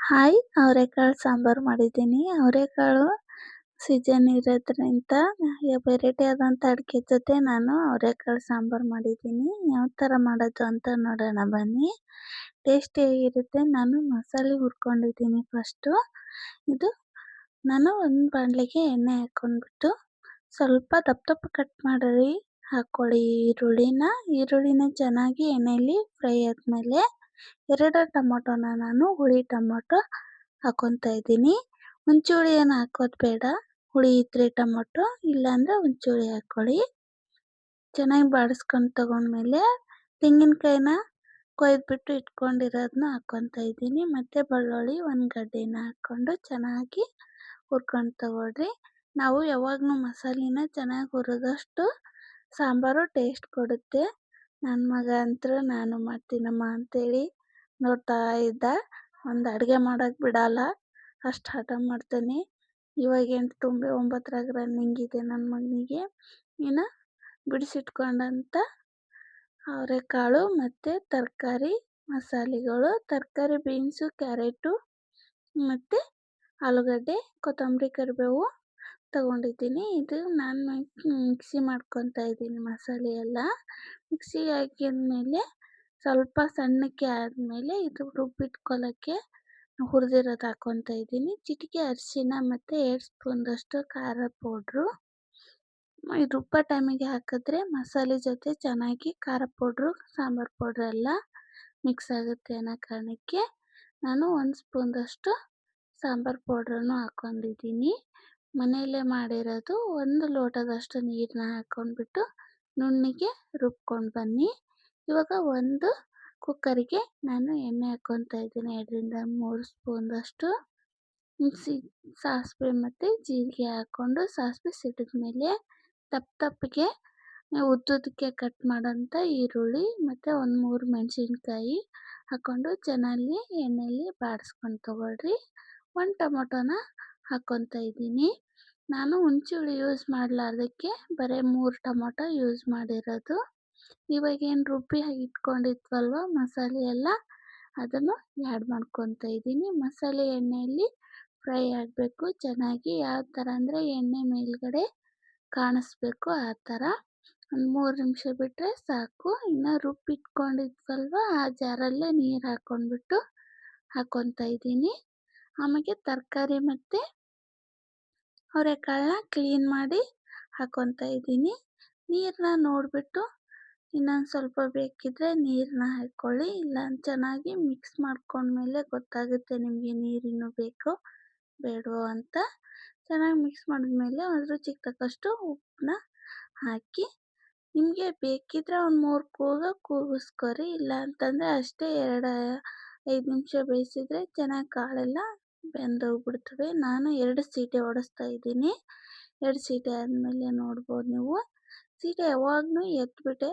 Hi! ಅವರೆಕಾಳು ಸಾಂಬಾರು ಮಾಡಿದ್ದೀನಿ. ಅವರೆಕಾಳು ಸೀಸನ್ ಇರೋದ್ರಿಂದ ವೆರೈಟಿ ಆದಂಥ ಅಡುಗೆ ಜೊತೆ ನಾನು ಅವರೆಕಾಳು ಸಾಂಬಾರು ಮಾಡಿದ್ದೀನಿ. ಯಾವ ಥರ ಮಾಡೋದು ಅಂತ ನೋಡೋಣ ಬನ್ನಿ. ಟೇಸ್ಟಿಯಾಗಿರುತ್ತೆ. ನಾನು ಮಸಾಲೆ ಹುರ್ಕೊಂಡಿದ್ದೀನಿ ಫಸ್ಟು. ಇದು ನಾನು ಒಂದು ಬಾಣಲೆಗೆ ಎಣ್ಣೆ ಹಾಕ್ಕೊಂಡ್ಬಿಟ್ಟು ಸ್ವಲ್ಪ ದಪ್ಪ ದಪ್ಪ ಕಟ್ ಮಾಡಿ ಹಾಕ್ಕೊಳ್ಳಿ ಈರುಳ್ಳಿನ ಚೆನ್ನಾಗಿ ಎಣ್ಣೆಯಲ್ಲಿ ಫ್ರೈ ಆದಮೇಲೆ 2 ಟೊಮೊಟೊನ ನಾನು ಹುಳಿ ಟೊಮೊಟೊ ಹಾಕ್ಕೊತಾ ಇದ್ದೀನಿ. ಹುಣಸೆ ಏನು ಹಾಕೋದು ಬೇಡ. ಹುಳಿ ಇದ್ದರೆ ಟೊಮೊಟೊ, ಇಲ್ಲಾಂದರೆ ಹುಣಸೆ ಹಾಕ್ಕೊಳ್ಳಿ. ಚೆನ್ನಾಗಿ ಬಾಡಿಸ್ಕೊಂಡು ತಗೊಂಡ್ಮೇಲೆ ತೆಂಗಿನಕಾಯಿನ ಕೊಯ್ದುಬಿಟ್ಟು ಇಟ್ಕೊಂಡಿರೋದನ್ನ ಹಾಕ್ಕೊತಾ ಇದ್ದೀನಿ. ಮತ್ತು ಬೆಳ್ಳುಳ್ಳಿ 1 ಗಡ್ಡೆನ ಹಾಕ್ಕೊಂಡು ಚೆನ್ನಾಗಿ ಹುರ್ಕೊಂಡು ತಗೊಳ್ರಿ. ನಾವು ಯಾವಾಗಲೂ ಮಸಾಲೆನ ಚೆನ್ನಾಗಿ ಹುರಿದಷ್ಟು ಸಾಂಬಾರು ಟೇಸ್ಟ್ ಕೊಡುತ್ತೆ. ನನ್ನ ಮಗ ಅಂತೂ ನಾನು ಮಾಡ್ತೀನಮ್ಮ ಅಂತೇಳಿ ನೋಡ್ತಾ ಇದ್ದ. ಒಂದು ಅಡುಗೆ ಮಾಡೋಕ್ಕೆ ಬಿಡಲ್ಲ, ಅಷ್ಟು ಹಠ ಮಾಡ್ತಾನೆ. ಇವಾಗ 8 ತುಂಬಿ 9ರಾಗ ರನ್ನಿಂಗ್ ಇದೆ ನನ್ನ ಮಗನಿಗೆ. ಇನ್ನು ಬಿಡಿಸಿಟ್ಕೊಂಡಂಥ ಅವರೆಕಾಳು ಮತ್ತು ತರಕಾರಿ ಮಸಾಲೆಗಳು, ತರಕಾರಿ ಬೀನ್ಸು, ಕ್ಯಾರೆಟು ಮತ್ತು ಆಲೂಗಡ್ಡೆ, ಕೊತ್ತಂಬರಿ, ಕರಿಬೇವು ತಗೊಂಡಿದ್ದೀನಿ. ಇದು ನಾನು ಮಿಕ್ಸಿ ಮಾಡ್ಕೊತಾ ಇದ್ದೀನಿ ಮಸಾಲೆ ಎಲ್ಲ. ಮಿಕ್ಸಿಗೆ ಹಾಕಿದ್ಮೇಲೆ ಸ್ವಲ್ಪ ಸಣ್ಣಕ್ಕೆ ಆದಮೇಲೆ ಇದು ರುಬ್ಬಿಟ್ಕೊಳ್ಳೋಕ್ಕೆ ಹುರಿದಿರೋದು ಹಾಕ್ಕೊತಾ ಇದ್ದೀನಿ. ಚಿಟಿಕೆ ಅರಿಶಿನ ಮತ್ತು 2 ಸ್ಪೂನ್ದಷ್ಟು ಖಾರ ಪೌಡ್ರು. ಇದು ರುಬ್ಬೋ ಟೈಮಿಗೆ ಹಾಕಿದ್ರೆ ಮಸಾಲೆ ಜೊತೆ ಚೆನ್ನಾಗಿ ಖಾರ ಪೌಡ್ರು, ಸಾಂಬಾರು ಪೌಡ್ರು ಎಲ್ಲ ಮಿಕ್ಸ್ ಆಗುತ್ತೆ ಅನ್ನೋ ಕಾರಣಕ್ಕೆ ನಾನು 1 ಸ್ಪೂನ್ದಷ್ಟು ಸಾಂಬಾರು ಪೌಡ್ರನ್ನು ಹಾಕ್ಕೊಂಡಿದ್ದೀನಿ. ಮನೆಯಲ್ಲೇ ಮಾಡಿರೋದು. 1 ಲೋಟದಷ್ಟು ನೀರನ್ನ ಹಾಕ್ಕೊಂಡ್ಬಿಟ್ಟು ನುಣ್ಣಗೆ ರುಬ್ಕೊಂಡು ಬನ್ನಿ. ಇವಾಗ ಒಂದು ಕುಕ್ಕರಿಗೆ ನಾನು ಎಣ್ಣೆ ಹಾಕ್ಕೊತಾ ಇದ್ದೀನಿ. 2ರಿಂದ 3 ಸ್ಪೂನ್ದಷ್ಟು ಸಾಸಿವೆ ಮತ್ತು ಜೀರಿಗೆ ಹಾಕ್ಕೊಂಡು, ಸಾಸಿವೆ ಸಿಡಿದ್ಮೇಲೆ ದಪ್ಪಗೆ ಉದ್ದುದಕ್ಕೆ ಕಟ್ ಮಾಡೋಂಥ ಈರುಳ್ಳಿ ಮತ್ತು 1-3 ಮೆಣಸಿನ್ಕಾಯಿ ಹಾಕ್ಕೊಂಡು ಚೆನ್ನಾಗಿ ಎಣ್ಣೆಯಲ್ಲಿ ಬಾಡಿಸ್ಕೊಂಡು ತಗೊಳ್ರಿ. 1 ಟೊಮೊಟೊನ ಹಾಕ್ಕೊತಾ ಇದ್ದೀನಿ. ನಾನು ಹುಣಸೆ ಹುಳಿ ಯೂಸ್ ಮಾಡಲಾರ್ದಕ್ಕೆ ಬರೀ 3 ಟೊಮೊಟೊ ಯೂಸ್ ಮಾಡಿರೋದು. ಇವಾಗೇನು ರುಬ್ಬಿ ಇಟ್ಕೊಂಡಿದ್ವಲ್ವ ಮಸಾಲೆ ಎಲ್ಲ, ಅದನ್ನು ಆ್ಯಡ್ ಮಾಡ್ಕೊತಾ ಇದ್ದೀನಿ. ಮಸಾಲೆ ಎಣ್ಣೆಯಲ್ಲಿ ಫ್ರೈ ಆಗಬೇಕು ಚೆನ್ನಾಗಿ. ಯಾವ ಥರ ಅಂದರೆ ಎಣ್ಣೆ ಮೇಲ್ಗಡೆ ಕಾಣಿಸ್ಬೇಕು ಆ ಥರ. ಒಂದು 3 ನಿಮಿಷ ಬಿಟ್ಟರೆ ಸಾಕು. ಇನ್ನು ರುಬ್ಬಿಟ್ಕೊಂಡಿದ್ವಲ್ವ ಆ ಜಾರಲ್ಲೇ ನೀರು ಹಾಕ್ಕೊಂಡ್ಬಿಟ್ಟು ಹಾಕ್ಕೊತಾ ಇದ್ದೀನಿ. ಆಮೇಲೆ ತರಕಾರಿ ಮತ್ತು ಅವರೆಕಾಳನ್ನ ಕ್ಲೀನ್ ಮಾಡಿ ಹಾಕ್ಕೊತಾ ಇದ್ದೀನಿ. ನೀರನ್ನ ನೋಡಿಬಿಟ್ಟು ಇನ್ನೊಂದು ಸ್ವಲ್ಪ ಬೇಕಿದ್ದರೆ ನೀರನ್ನ ಹಾಕ್ಕೊಳ್ಳಿ. ಇಲ್ಲ ಚೆನ್ನಾಗಿ ಮಿಕ್ಸ್ ಮಾಡ್ಕೊಂಡ್ಮೇಲೆ ಗೊತ್ತಾಗುತ್ತೆ ನಿಮಗೆ ನೀರಿನ್ನೂ ಬೇಕೋ ಬೇಡವೋ ಅಂತ. ಚೆನ್ನಾಗಿ ಮಿಕ್ಸ್ ಮಾಡಿದ್ಮೇಲೆ ರುಚಿಗೆ ತಕ್ಕಷ್ಟು ಉಪ್ಪನ್ನ ಹಾಕಿ, ನಿಮಗೆ ಬೇಕಿದ್ದರೆ ಒಂದು 3 ಕೂಗಿಸ್ಕೊರಿ. ಇಲ್ಲ ಅಂತಂದರೆ ಅಷ್ಟೇ 2-5 ನಿಮಿಷ ಬೇಯಿಸಿದ್ರೆ ಚೆನ್ನಾಗಿ ಕಾಳೆಲ್ಲ ಬೆಂದೋಗ್ಬಿಡ್ತವೆ. ನಾನು 2 ಸೀಟಿ ಹೊಡೆಸ್ತಾ ಇದ್ದೀನಿ. 2 ಸೀಟಿ ಆದಮೇಲೆ ನೋಡ್ಬೋದು ನೀವು. ಸೀಟಿ ಯಾವಾಗಲೂ ಎತ್ಬಿಟ್ಟೆ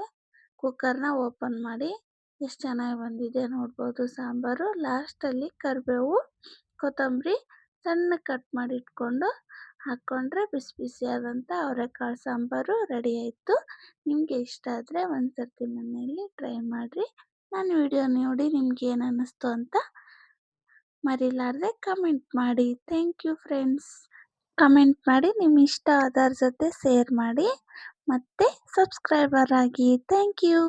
ಕುಕ್ಕರ್ನ ಓಪನ್ ಮಾಡಿ. ಎಷ್ಟು ಚೆನ್ನಾಗಿ ಬಂದಿದೆ ನೋಡ್ಬೋದು ಸಾಂಬಾರು. ಲಾಸ್ಟಲ್ಲಿ ಕರಿಬೇವು, ಕೊತ್ತಂಬರಿ ಸಣ್ಣಗೆ ಕಟ್ ಮಾಡಿ ಇಟ್ಕೊಂಡು ಹಾಕ್ಕೊಂಡ್ರೆ ಬಿಸಿ ಬಿಸಿಯಾದಂಥ ಅವರೆಕಾಳು ಸಾಂಬಾರು ರೆಡಿ ಆಯಿತು. ನಿಮಗೆ ಇಷ್ಟ ಆದರೆ ಒಂದು ಸರ್ತಿ ಮನೆಯಲ್ಲಿ ಟ್ರೈ ಮಾಡಿರಿ. ನನ್ನ ವಿಡಿಯೋ ನೋಡಿ ನಿಮ್ಗೆ ಏನು ಅನ್ನಿಸ್ತು ಅಂತ ಮರಿಲಾರದೆ ಕಮೆಂಟ್ ಮಾಡಿ. Thank you friends. ಕಮೆಂಟ್ ಮಾಡಿ, ನಿಮ್ಮ ಇಷ್ಟ ಆದವ್ರ ಜೊತೆ ಶೇರ್ ಮಾಡಿ ಮತ್ತು ಸಬ್ಸ್ಕ್ರೈಬರ್ ಆಗಿ. Thank you.